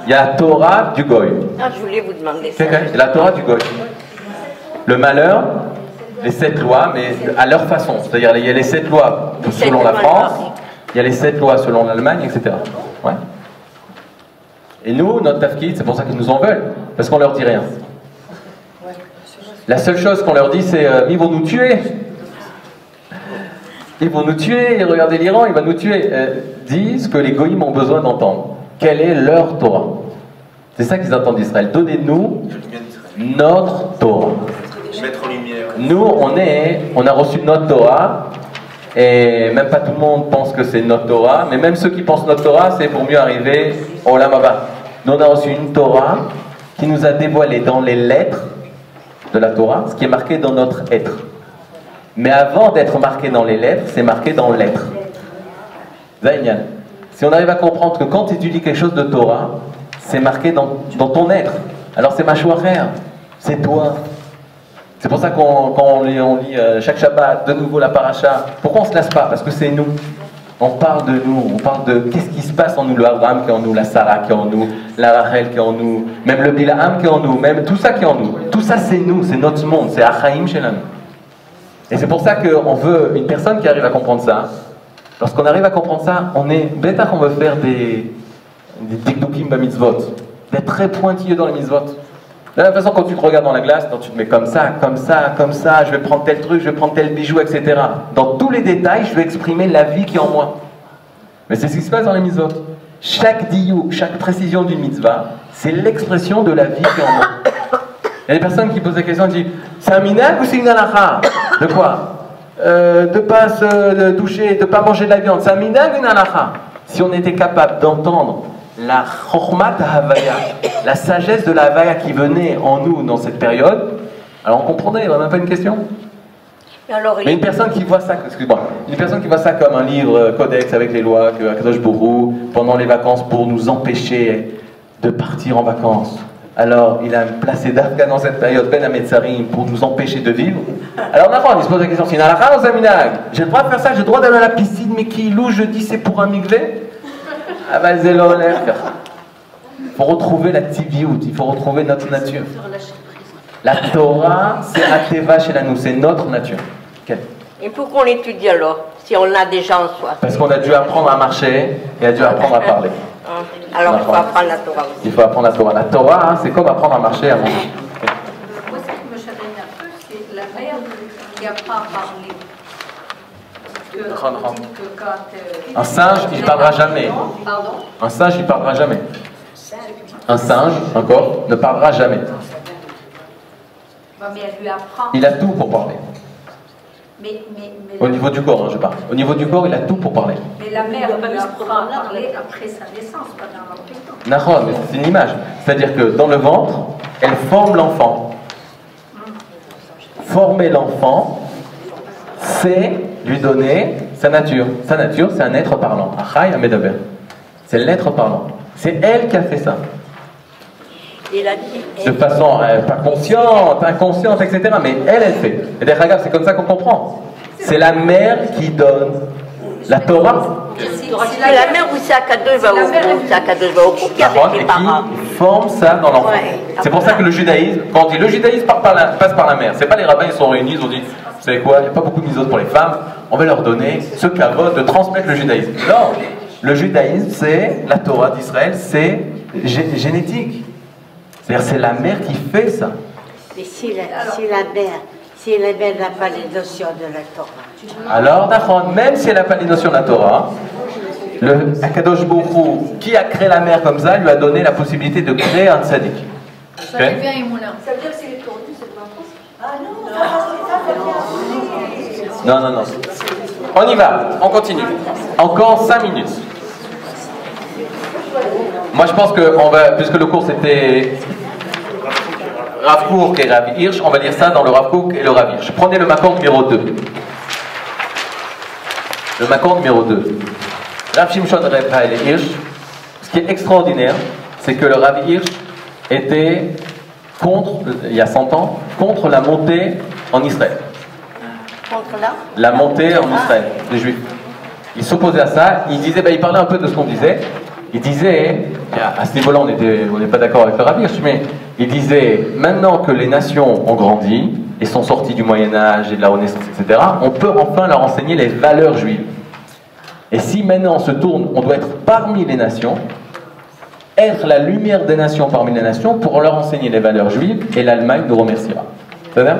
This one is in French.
Il y a la Torah du Goy. Ah, je voulais vous demander ça. C'est la Torah du Goy. Le malheur, les 7 lois, mais à leur façon. C'est-à-dire, il y a les 7 lois selon la France, il y a les 7 lois selon l'Allemagne, etc. Ouais. Et nous, notre tafkid, c'est pour ça qu'ils nous en veulent, parce qu'on leur dit rien. La seule chose qu'on leur dit, c'est ils vont nous tuer. Ils vont nous tuer, regardez l'Iran, il va nous tuer. Dis ce que les goïms ont besoin d'entendre. Quelle est leur Torah? C'est ça qu'ils attendent d'Israël. Donnez-nous notre Torah. Mettre en lumière. Nous, on a reçu notre Torah, et même pas tout le monde pense que c'est notre Torah, mais même ceux qui pensent notre Torah, c'est pour mieux arriver au Olam Haba. Nous, on a reçu une Torah qui nous a dévoilé dans les lettres de la Torah ce qui est marqué dans notre être. Mais avant d'être marqué dans les lettres, c'est marqué dans l'être. Zainian. Si on arrive à comprendre que quand tu étudies quelque chose de Torah, c'est marqué dans ton être. Alors c'est Mashouacher, c'est toi. C'est pour ça quand on lit chaque Shabbat, de nouveau la paracha, pourquoi on ne se lasse pas? Parce que c'est nous. On parle de nous, on parle de qu'est-ce qui se passe en nous, le Abraham qui est en nous, la Sarah qui est en nous, la Rachel qui est en nous, même le Bilaam qui est en nous, même tout ça qui est en nous. Tout ça c'est nous, c'est notre monde, c'est Achaim Shelanu. Et c'est pour ça qu'on veut une personne qui arrive à comprendre ça. Lorsqu'on arrive à comprendre ça, on est bêta qu'on veut faire des dikdukim ba mitzvot, d'être très pointilleux dans les mitzvot. De la même façon, quand tu te regardes dans la glace, quand tu te mets comme ça, je vais prendre tel truc, je vais prendre tel bijou, etc. Dans tous les détails, je vais exprimer la vie qui est en moi. Mais c'est ce qui se passe dans les mitzvot. Chaque diyou, chaque précision d'une mitzvah, c'est l'expression de la vie qui est en moi. Il y a des personnes qui posent la question, qui disent c'est un minag ou c'est une halakha? De quoi? De ne pas se toucher, de ne pas manger de la viande. C'est un minag ou une halakha? Si on était capable d'entendre la chormat havaya, la sagesse de la havaya qui venait en nous dans cette période, alors on comprenait, il n'y avait même pas une question. Mais une personne qui voit ça, excuse-moi, une personne qui voit ça comme un livre codex avec les lois que Akadosh Borou pendant les vacances pour nous empêcher de partir en vacances. Alors il a placé Dafka dans cette période Ben Ametzarim pour nous empêcher de vivre. Alors on se pose la question, c'est une halakha ou c'est un minag? J'ai le droit de faire ça, j'ai le droit d'aller à la piscine, mais qui loue, je dis c'est pour un mikvé? Ah ben c'est l'olève. Il faut retrouver la tiviout, il faut retrouver notre nature. La Torah, c'est Ateva chez nous, c'est notre nature. Okay. Et pourquoi on étudie alors, si on l'a déjà en soi? Parce qu'on a dû apprendre à marcher et a dû apprendre à parler. Alors il faut apprendre la Torah aussi. Il faut apprendre la Torah. La Torah, hein, c'est comme apprendre à marcher et à manger. Moi, ce qui me chagrine un peu, c'est la mère qui apprend à parler. Un singe, il ne parlera jamais. Pardon? Un singe, il ne parlera jamais. Un singe, encore, ne parlera jamais. Mais elle lui apprend. Il a tout pour parler. Au niveau du corps, hein, je parle. Au niveau du corps, il a tout pour parler. Mais la mère lui apprend à parler après sa naissance, pas dans l'enfant. Nahon, mais c'est une image. C'est-à-dire que dans le ventre, elle forme l'enfant. Former l'enfant, c'est lui donner sa nature. Sa nature, c'est un être parlant. Achai Amedaber. C'est l'être parlant. C'est elle qui a fait ça. De façon pas consciente, inconsciente, etc. Mais elle fait. Et d'ailleurs, c'est comme ça qu'on comprend. C'est la mère qui donne la Torah. C'est la mère ou c'est Akadosh Baruch Hu qui a avec les parents. Qui forme ça dans l'enfant. C'est pour ça que le judaïsme, quand on dit le judaïsme passe par la mère, c'est pas les rabbins ils sont réunis, ils ont dit, vous savez quoi, il n'y a pas beaucoup de mitzvot pour les femmes, on va leur donner ce kavod de transmettre le judaïsme. Non, le judaïsme c'est la Torah d'Israël, c'est génétique. C'est-à-dire c'est la mère qui fait ça. Mais si la mère n'a pas les notions de la Torah. Alors, même si elle n'a pas les notions de la Torah, le Akadosh Baruch Hu, qui a créé la mère comme ça, lui a donné la possibilité de créer un tzaddik. Ça devient un moulin. Ça veut dire que c'est les tournus, c'est pas possible. Ah Non. On y va, on continue. Encore 5 minutes. Moi je pense que puisque le cours c'était Rav Kook et Rav Hirsch, on va lire ça dans le Rav Kook et le Rav Hirsch. Prenez le Makor numéro 2. Le Makor numéro 2. Rav Shimshon Reb et Hirsch, ce qui est extraordinaire, c'est que le Rav Hirsch était il y a 100 ans, contre la montée en Israël. Contre la montée en Israël, des Juifs. Il s'opposait à ça, il parlait un peu de ce qu'on disait. il disait, à ce niveau-là on n'est pas d'accord avec le Rav Hirsch, mais il disait, maintenant que les nations ont grandi et sont sorties du Moyen-Âge et de la Renaissance, etc., on peut enfin leur enseigner les valeurs juives. Et si maintenant on se tourne, on doit être parmi les nations, être la lumière des nations parmi les nations pour leur enseigner les valeurs juives, et l'Allemagne nous remerciera. C'est ça ?